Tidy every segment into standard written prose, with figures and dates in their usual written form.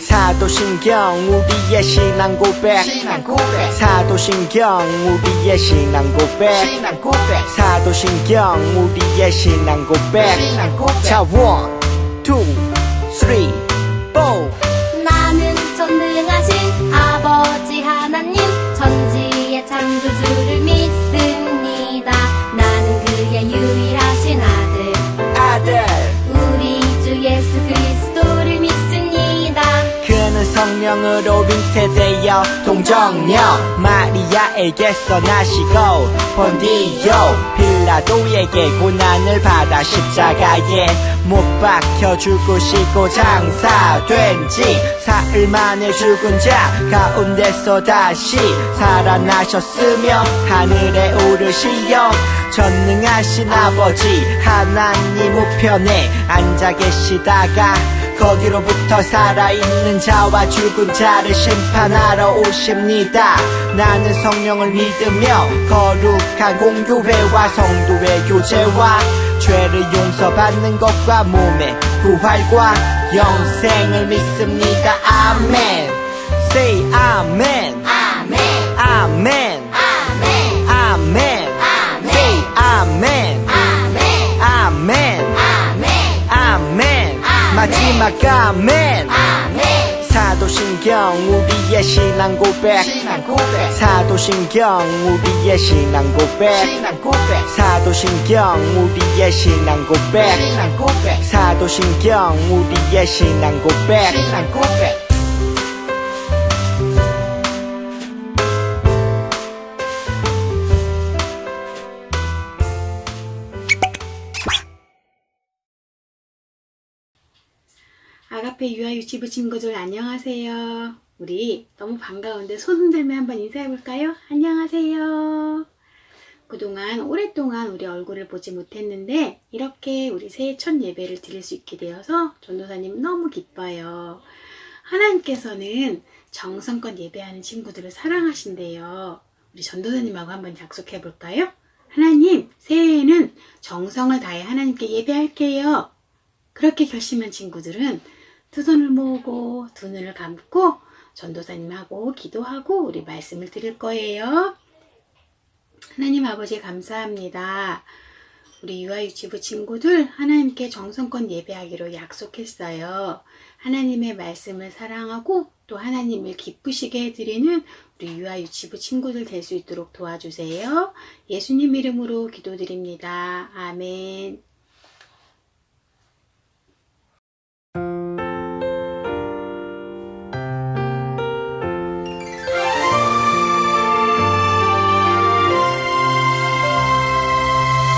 사도신경 우리의 신앙 고백 사도신경 우리의 신앙 고백 사도신경 우리의 신앙 고백 자 1, 2, 3, 4 나는 전능하신 아버지 하나님 천지의 창조주를 믿습니다. 나는 그의 유일하신 아들 우리 주 예수 그리스도를 믿습니다. 그는 성령으로 잉태되어 동정녀 마리아에게서 나시고 본디오 빌라도에게 고난을 받아 십자가에 못 박혀 죽으시고 장사된 지 사흘 만에 죽은 자 가운데서 다시 살아나셨으며 하늘에 오르시어 전능하신 아버지 하나님 우편에 앉아 계시다가 거기로부터 살아있는 자와 죽은 자를 심판하러 오십니다. 나는 성령을 믿으며 거룩한 공교회와 성도의 교제와 죄를 용서받는 것과 몸의 부활과 영생을 믿습니다. 아멘. Say 아멘. 아멘. 아멘. 아멘. 아멘. Say 아멘. 아멘. 아멘. 아멘. 아멘. 마지막 아멘. 아멘. 사도신경 우리의 신앙 고백 사도신경 우리의 신앙 고백 사도신경 우리의 신앙 고백 사도신경 우리의 신앙 고백 아가페 유아 유치부 친구들 안녕하세요. 우리 너무 반가운데 손 흔들며 한번 인사해볼까요? 안녕하세요. 그동안 오랫동안 우리 얼굴을 보지 못했는데 이렇게 우리 새해 첫 예배를 드릴 수 있게 되어서 전도사님 너무 기뻐요. 하나님께서는 정성껏 예배하는 친구들을 사랑하신대요. 우리 전도사님하고 한번 약속해볼까요? 하나님, 새해에는 정성을 다해 하나님께 예배할게요. 그렇게 결심한 친구들은 두 손을 모으고 두 눈을 감고 전도사님하고 기도하고 우리 말씀을 드릴 거예요. 하나님 아버지 감사합니다. 우리 유아유치부 친구들 하나님께 정성껏 예배하기로 약속했어요. 하나님의 말씀을 사랑하고 또 하나님을 기쁘시게 해드리는 우리 유아유치부 친구들 될 수 있도록 도와주세요. 예수님 이름으로 기도드립니다. 아멘.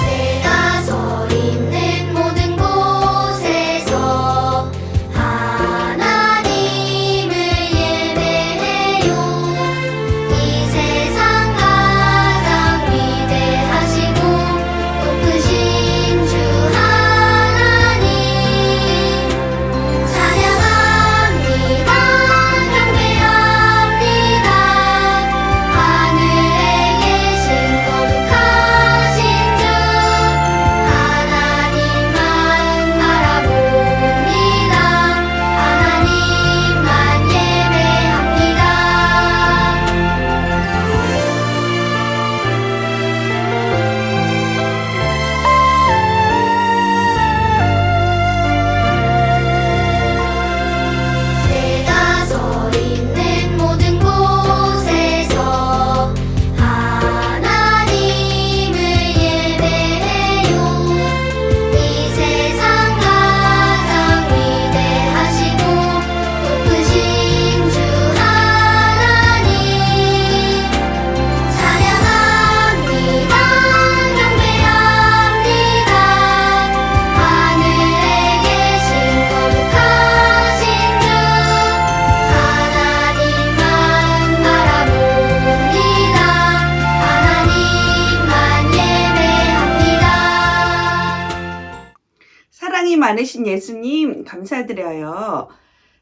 내가 서 있는 모든 곳에서 하나님을 예배해요. 이 세상 가장 위대하시고 높으신 주 하나님 찬양합니다. 경배합니다. 하늘에 계신 거룩하신 주 하나님만 바라봅니다. 하나님만 예배합니다. 내가 서 있는 모든 곳에서 하나님을 예배해요. 이 세상 가장 위대하시고 높으신 주 하나님 찬양합니다. 경배합니다. 하늘에 계신 거룩하신 주 하나님만 바라봅니다. 하나님만 예배합니다. 사랑이 많으신 예수님 감사드려요.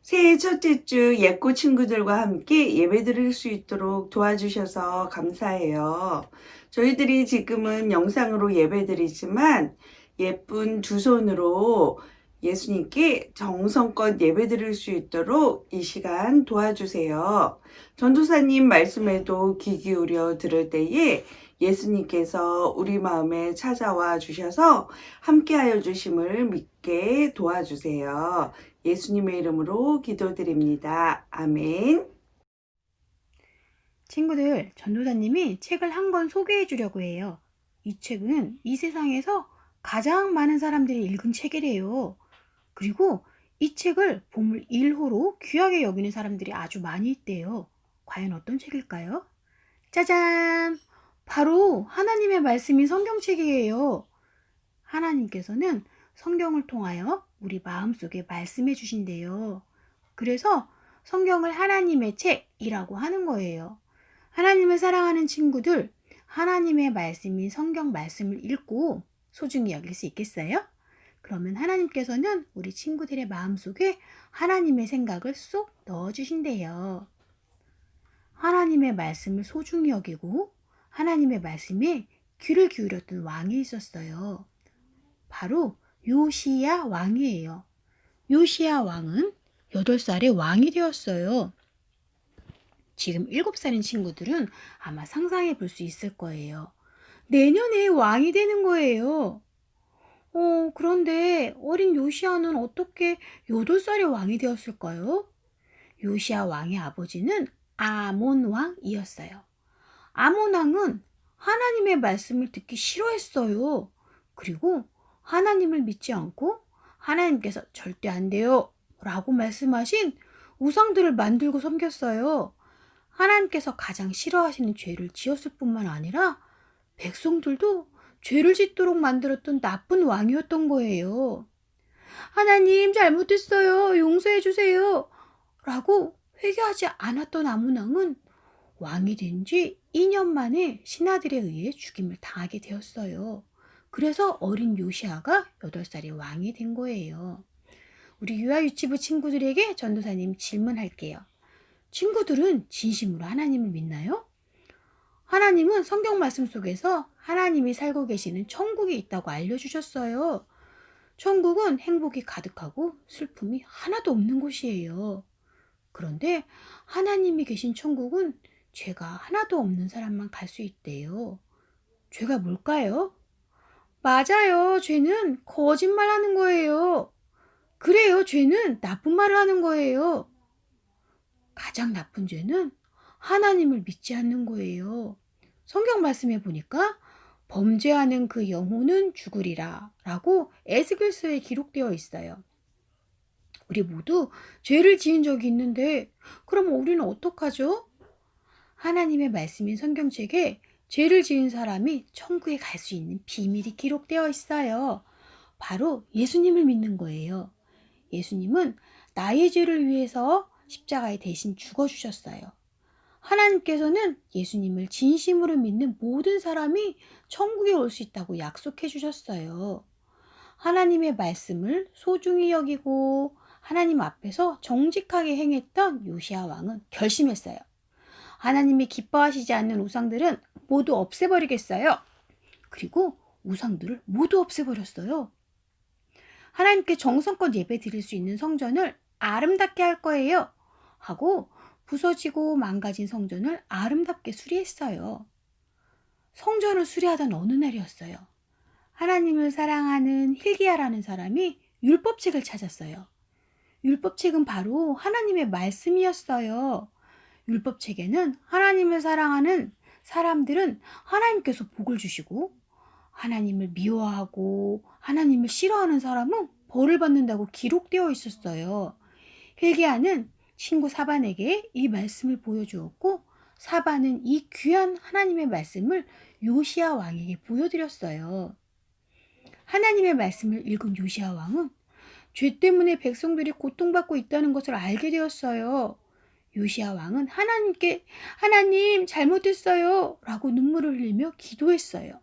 새해 첫째 주 예꼬 친구들과 함께 예배 드릴 수 있도록 도와주셔서 감사해요. 저희들이 지금은 영상으로 예배 드리지만 예쁜 두 손으로 예수님께 정성껏 예배드릴 수 있도록 이 시간 도와주세요. 전도사님 말씀에도 귀 기울여 들을 때에 예수님께서 우리 마음에 찾아와 주셔서 함께하여 주심을 믿게 도와주세요. 예수님의 이름으로 기도드립니다. 아멘. 친구들, 전도사님이 책을 한 권 소개해 주려고 해요. 이 책은 이 세상에서 가장 많은 사람들이 읽은 책이래요. 그리고 이 책을 보물 1호로 귀하게 여기는 사람들이 아주 많이 있대요. 과연 어떤 책일까요? 짜잔! 바로 하나님의 말씀인 성경책이에요. 하나님께서는 성경을 통하여 우리 마음속에 말씀해 주신대요. 그래서 성경을 하나님의 책이라고 하는 거예요. 하나님을 사랑하는 친구들, 하나님의 말씀인 성경 말씀을 읽고 소중히 여길 수 있겠어요? 그러면 하나님께서는 우리 친구들의 마음속에 하나님의 생각을 쏙 넣어주신대요. 하나님의 말씀을 소중히 여기고 하나님의 말씀에 귀를 기울였던 왕이 있었어요. 바로 요시야 왕이에요. 요시야 왕은 8살에 왕이 되었어요. 지금 7살인 친구들은 아마 상상해 볼 수 있을 거예요. 내년에 왕이 되는 거예요. 그런데 어린 요시야는 어떻게 8살에 왕이 되었을까요? 요시야 왕의 아버지는 아몬 왕이었어요. 아몬 왕은 하나님의 말씀을 듣기 싫어했어요. 그리고 하나님을 믿지 않고 하나님께서 절대 안 돼요 라고 말씀하신 우상들을 만들고 섬겼어요. 하나님께서 가장 싫어하시는 죄를 지었을 뿐만 아니라 백성들도 죄를 짓도록 만들었던 나쁜 왕이었던 거예요. 하나님 잘못했어요. 용서해 주세요. 라고 회개하지 않았던 아몬 왕은 왕이 된 지 2년 만에 신하들에 의해 죽임을 당하게 되었어요. 그래서 어린 요시야가 8살에 왕이 된 거예요. 우리 유아유치부 친구들에게 전도사님 질문할게요. 친구들은 진심으로 하나님을 믿나요? 하나님은 성경 말씀 속에서 하나님이 살고 계시는 천국이 있다고 알려주셨어요. 천국은 행복이 가득하고 슬픔이 하나도 없는 곳이에요. 그런데 하나님이 계신 천국은 죄가 하나도 없는 사람만 갈 수 있대요. 죄가 뭘까요? 맞아요. 죄는 거짓말하는 거예요. 그래요. 죄는 나쁜 말을 하는 거예요. 가장 나쁜 죄는 하나님을 믿지 않는 거예요. 성경 말씀에 보니까 범죄하는 그 영혼은 죽으리라 라고 에스겔서에 기록되어 있어요. 우리 모두 죄를 지은 적이 있는데 그럼 우리는 어떡하죠? 하나님의 말씀인 성경책에 죄를 지은 사람이 천국에 갈 수 있는 비밀이 기록되어 있어요. 바로 예수님을 믿는 거예요. 예수님은 나의 죄를 위해서 십자가에 대신 죽어주셨어요. 하나님께서는 예수님을 진심으로 믿는 모든 사람이 천국에 올 수 있다고 약속해 주셨어요. 하나님의 말씀을 소중히 여기고 하나님 앞에서 정직하게 행했던 요시야 왕은 결심했어요. 하나님이 기뻐하시지 않는 우상들은 모두 없애버리겠어요. 그리고 우상들을 모두 없애버렸어요. 하나님께 정성껏 예배 드릴 수 있는 성전을 아름답게 할 거예요. 하고 부서지고 망가진 성전을 아름답게 수리했어요. 성전을 수리하던 어느 날이었어요. 하나님을 사랑하는 hil기야라는 사람이 율법책을 찾았어요. 율법책은 바로 하나님의 말씀이었어요. 율법책에는 하나님을 사랑하는 사람들은 하나님께서 복을 주시고 하나님을 미워하고 하나님을 싫어하는 사람은 벌을 받는다고 기록되어 있었어요. hil기야는 친구 사반에게 이 말씀을 보여주었고 사반은 이 귀한 하나님의 말씀을 요시야 왕에게 보여드렸어요. 하나님의 말씀을 읽은 요시야 왕은 죄 때문에 백성들이 고통받고 있다는 것을 알게 되었어요. 요시야 왕은 하나님께 하나님 잘못했어요 라고 눈물을 흘리며 기도했어요.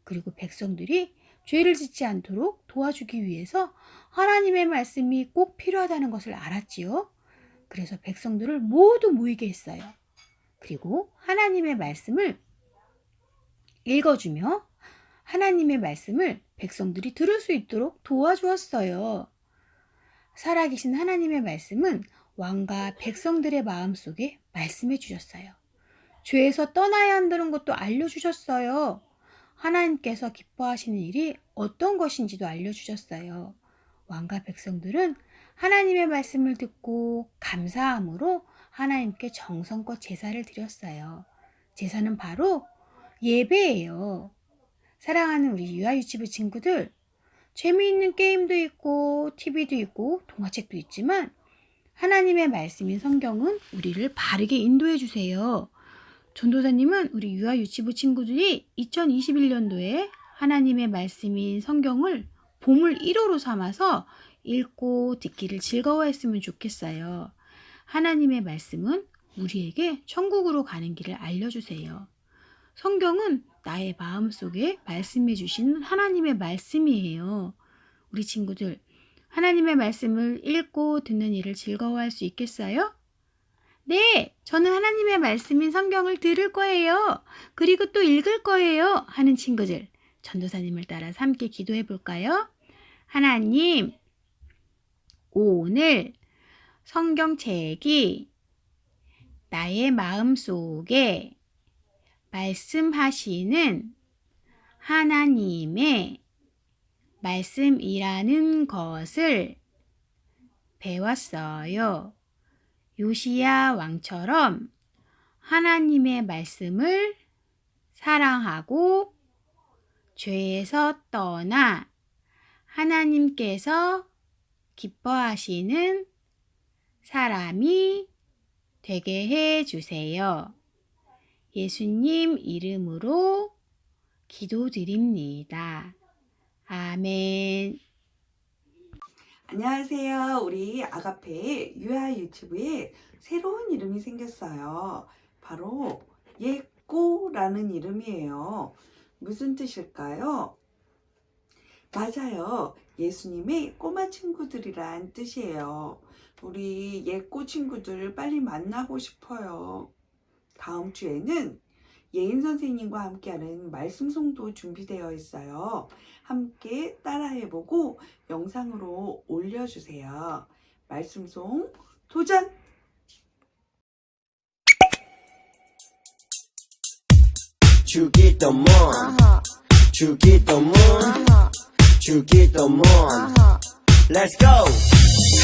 그리고 백성들이 죄를 짓지 않도록 도와주기 위해서 하나님의 말씀이 꼭 필요하다는 것을 알았지요. 그래서 백성들을 모두 모이게 했어요. 그리고 하나님의 말씀을 읽어주며 하나님의 말씀을 백성들이 들을 수 있도록 도와주었어요. 살아계신 하나님의 말씀은 왕과 백성들의 마음속에 말씀해 주셨어요. 죄에서 떠나야 한다는 것도 알려주셨어요. 하나님께서 기뻐하시는 일이 어떤 것인지도 알려주셨어요. 왕과 백성들은 하나님의 말씀을 듣고 감사함으로 하나님께 정성껏 제사를 드렸어요. 제사는 바로 예배예요. 사랑하는 우리 유아유치부 친구들, 재미있는 게임도 있고 TV도 있고 동화책도 있지만 하나님의 말씀인 성경은 우리를 바르게 인도해 주세요. 전도사님은 우리 유아유치부 친구들이 2021년도에 하나님의 말씀인 성경을 보물 1호로 삼아서 읽고 듣기를 즐거워했으면 좋겠어요. 하나님의 말씀은 우리에게 천국으로 가는 길을 알려주세요. 성경은 나의 마음속에 말씀해 주신 하나님의 말씀이에요. 우리 친구들, 하나님의 말씀을 읽고 듣는 일을 즐거워할 수 있겠어요? 네, 저는 하나님의 말씀인 성경을 들을 거예요. 그리고 또 읽을 거예요. 하는 친구들, 전도사님을 따라서 함께 기도해 볼까요? 하나님, 오늘 성경책이 나의 마음속에 말씀하시는 하나님의 말씀이라는 것을 배웠어요. 요시야 왕처럼 하나님의 말씀을 사랑하고 죄에서 떠나 하나님께서 기뻐하시는 사람이 되게 해 주세요. 예수님 이름으로 기도드립니다. 아멘. 안녕하세요. 우리 아가페 유아 유튜브에 새로운 이름이 생겼어요. 바로 예꼬라는 이름이에요. 무슨 뜻일까요? 맞아요. 예수님의 꼬마 친구들이란 뜻이에요. 우리 예꼬 친구들 빨리 만나고 싶어요. 다음 주에는 예인 선생님과 함께하는 말씀송도 준비되어 있어요. 함께 따라해보고 영상으로 올려주세요. 말씀송 도전! 주기도문 주기도문 주기도문 Let's go!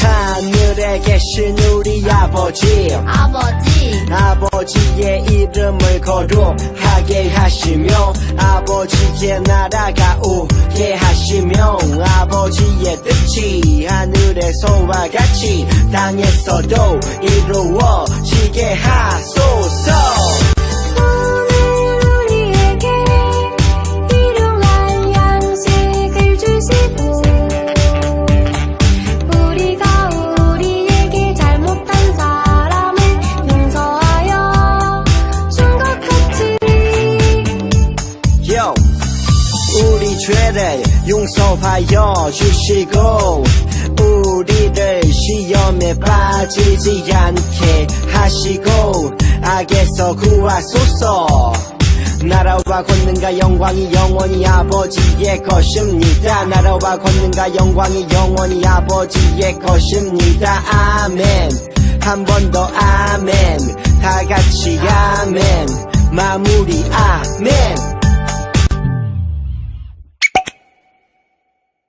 하늘에 계신 우리 아버지 아버지의 이름을 거룩하게 하시며 아버지의 나라가 오게 하시며 아버지의 뜻이 하늘에서와 같이 땅에서도 이루어지게 하소서. 우리 죄를 용서하여 주시고 우리를 시험에 빠지지 않게 하시고 악에서 구하소서. 나라와 권능과 영광이 영원히 아버지의 것입니다. 나라와 권능과 영광이 영원히 아버지의 것입니다. 아멘. 한 번 더 아멘. 다 같이 아멘. 마무리 아멘.